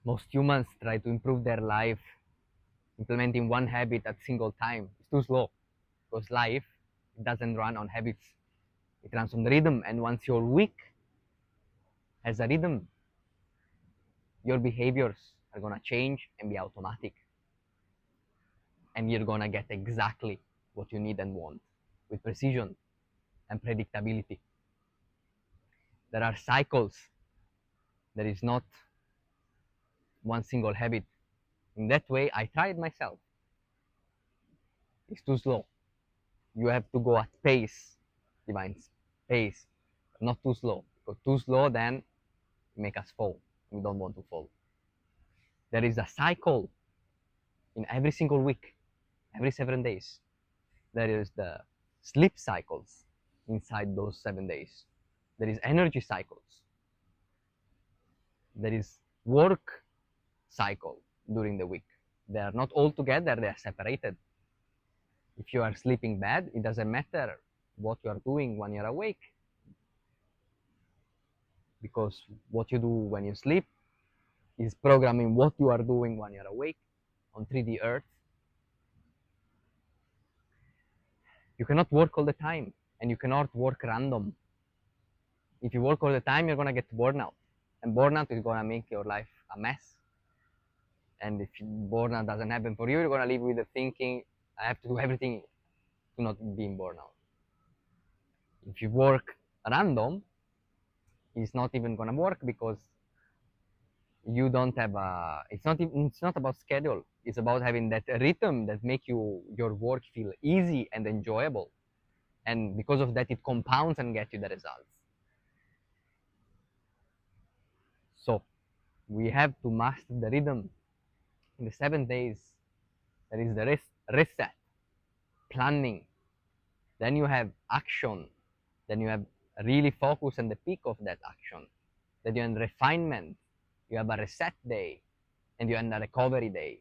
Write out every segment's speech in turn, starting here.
Most humans try to improve their life implementing one habit at a single time. It's too slow because life doesn't run on habits. It runs on rhythm, and once your week has a rhythm, your behaviors are gonna change and be automatic, and you're gonna get exactly what you need and want with precision and predictability. There are cycles. There is not one single habit. In that way, I tried myself. It's too slow. You have to go at pace, divine pace, not too slow. Because too slow, then make us fall. We don't want to fall. There is a cycle in every single week, every 7 days. There is the sleep cycles inside those 7 days. There is energy cycles. There is work cycle during the week. They are not all together, they are separated. If you are sleeping bad, it doesn't matter what you are doing when you're awake, because what you do when you sleep is programming what you are doing when you're awake on 3D Earth. You cannot work all the time, and you cannot work random. If you work all the time, you're gonna get burnout, and burnout is gonna make your life a mess. And if burnout doesn't happen for you, you're gonna live with the thinking, I have to do everything to not be in burnout. If you work random, it's not even gonna work because you don't have a. It's not about schedule. It's about having that rhythm that make your work feel easy and enjoyable, and because of that, it compounds and gets you the results. So we have to master the rhythm. In the 7 days, there is the reset, planning. Then you have action. Then you have really focus on the peak of that action. Then you have refinement. You have a reset day, and you have a recovery day.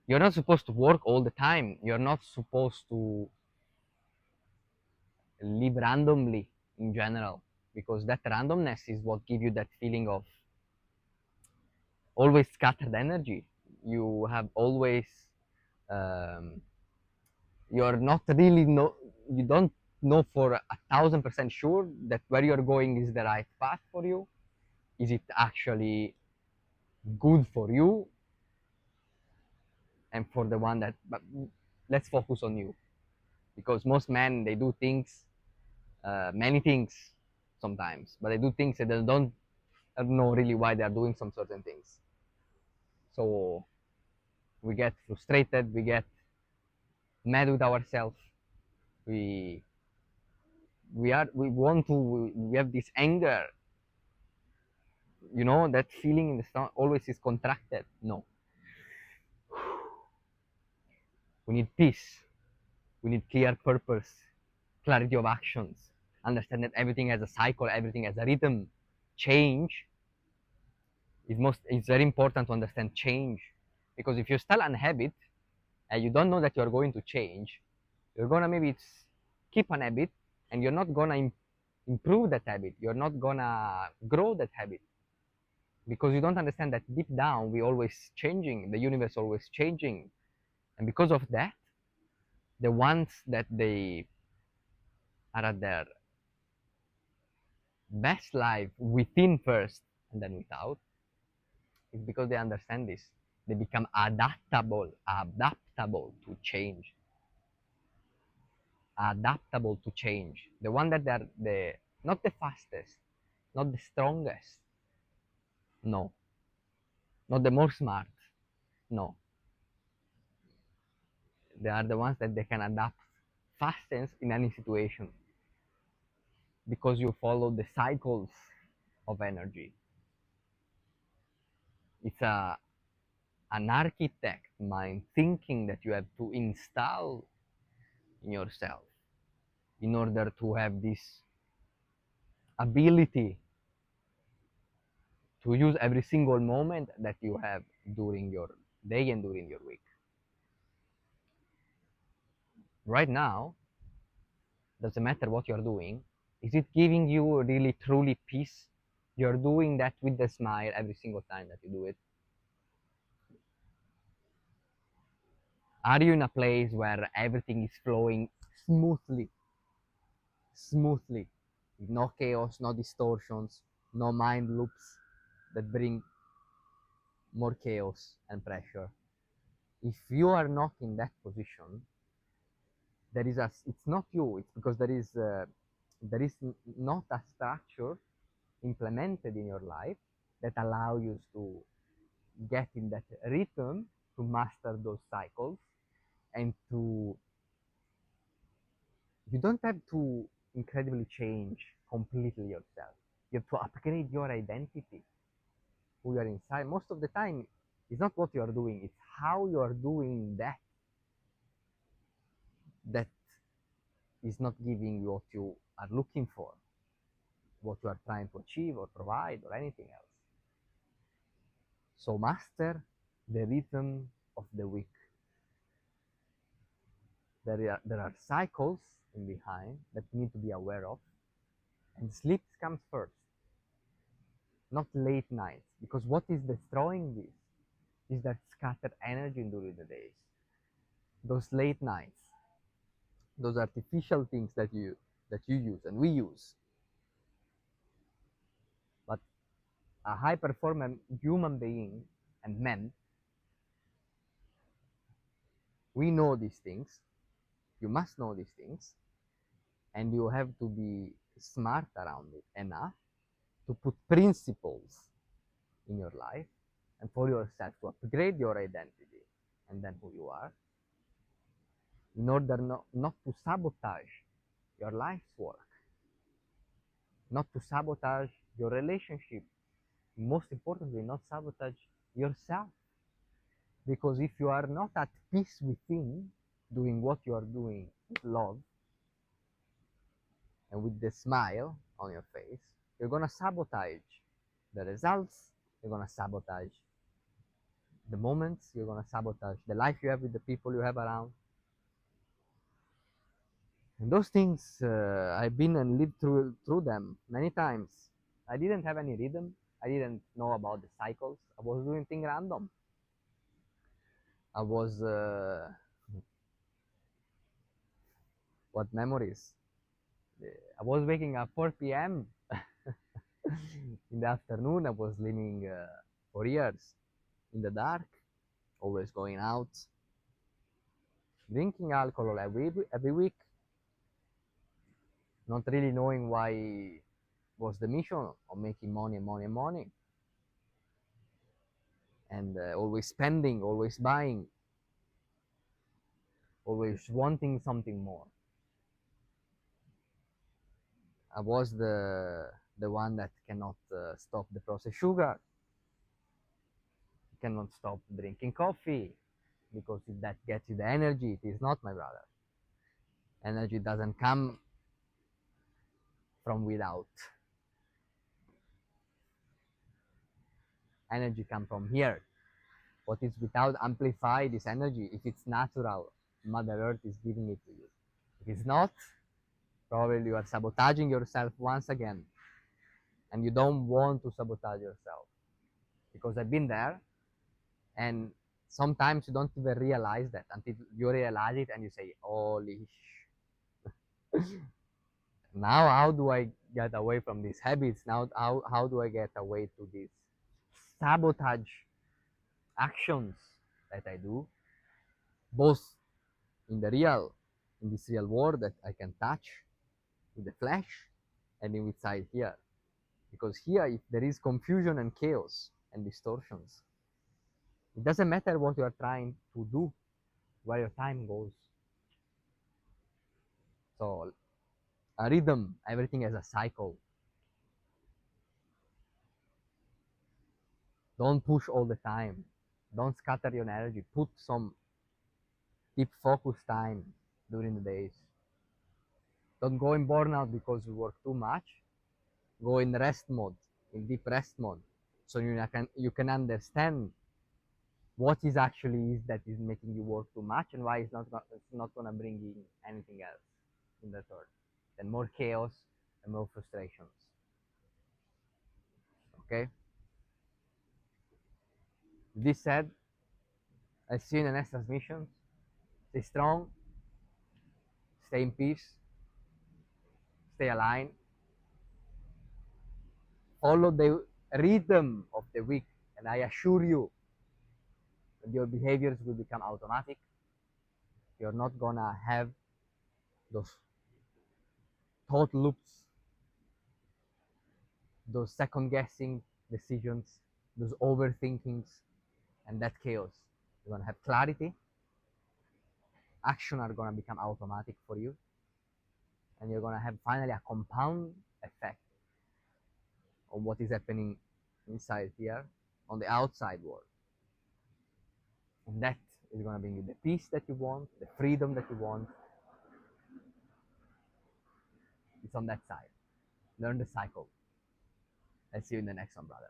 You're not supposed to work all the time. You're not supposed to live randomly in general, because that randomness is what gives you that feeling of always scattered energy. You have always um, you're not really you don't know for 1,000% sure that where you're going is the right path for you. Is it actually good for you and for the one that, but let's focus on you, because most men, they do things, many things sometimes, but they do things that they don't know really why they are doing some certain things. So we get frustrated, we get mad with ourselves, we we have this anger, that feeling in the stomach always is contracted. No, we need peace, we need clear purpose, clarity of actions, understand that everything has a cycle, everything has a rhythm. Change it's very important to understand change, because if you're still on habit and you don't know that you're going to change, you're gonna maybe keep an habit, and you're not gonna improve that habit, you're not gonna grow that habit, because you don't understand that deep down we always changing, the universe always changing. And because of that, the ones that they are at their best life within first and then without, is because they understand this. They become adaptable to change, adaptable to change. The one that they're the not the fastest, not the strongest, no, not the more smart, no. They are the ones that they can adapt fastest in any situation, because you follow the cycles of energy. It's an architect mind thinking that you have to install in yourself in order to have this ability to use every single moment that you have during your day and during your week. Right now, doesn't matter what you're doing, is it giving you really truly peace? You're doing that with the smile every single time that you do it. Are you in a place where everything is flowing smoothly, smoothly, with no chaos, no distortions, no mind loops that bring more chaos and pressure? If you are not in that position, there is a, it's not you, it's because there is not a structure implemented in your life that allow you to get in that rhythm, to master those cycles, and to, you don't have to incredibly change completely yourself. You have to upgrade your identity, who you are inside. Most of the time, it's not what you are doing, it's how you are doing that that is not giving you what you are looking for, what you are trying to achieve or provide or anything else. So master the rhythm of the week. There are cycles in behind that you need to be aware of, and sleep comes first, not late nights, because what is destroying this is that scattered energy during the days. Those late nights, those artificial things that you use and we use. But a high performing human being and men, we know these things. You must know these things, and you have to be smart around it enough to put principles in your life and for yourself to upgrade your identity and then who you are, in order not to sabotage your life's work, not to sabotage your relationship, most importantly, not sabotage yourself. Because if you are not at peace within, doing what you are doing with love and with the smile on your face, you're going to sabotage the results, you're going to sabotage the moments, you're going to sabotage the life you have with the people you have around. And those things, I've been and lived through them many times. I didn't have any rhythm. I didn't know about the cycles. I was doing things random. I was, what memories? I was waking up 4 p.m. in the afternoon. I was living for years in the dark, always going out, drinking alcohol every week, not really knowing why was the mission of making money and money and money, and always spending, always buying, always wanting something more. I was the one that cannot stop the processed sugar, cannot stop drinking coffee, because if that gets you the energy, it is not, my brother. Energy doesn't come from without. Energy comes from here. What is without amplify this energy. If it's natural, Mother Earth is giving it to you. If it's not, probably you are sabotaging yourself once again. And you don't want to sabotage yourself. Because I've been there, and sometimes you don't even realize that until you realize it and you say, holy now how do I get away from these habits? Now how do I get away to these sabotage actions that I do, both in the real, in this real world that I can touch with the flesh, and inside here. Because here, if there is confusion and chaos and distortions, it doesn't matter what you are trying to do, where your time goes. So a rhythm, everything has a cycle. Don't push all the time. Don't scatter your energy. Put some deep focus time during the days. Don't go in burnout because you work too much. Go in rest mode, in deep rest mode, so you can understand what is actually is that is making you work too much, and why it's not gonna bring in anything else in the third. Then more chaos and more frustrations. Okay? This said, I'll see you in the next transmission. Stay strong, stay in peace, stay aligned, follow the rhythm of the week, and I assure you that your behaviors will become automatic. You're not gonna have those thought loops, those second guessing decisions, those overthinkings, and that chaos. You're gonna have clarity. Action are gonna become automatic for you, and you're gonna have finally a compound effect on what is happening inside here on the outside world. And that is gonna bring you the peace that you want, the freedom that you want. It's on that side. Learn the cycle. I'll see you in the next one, brother.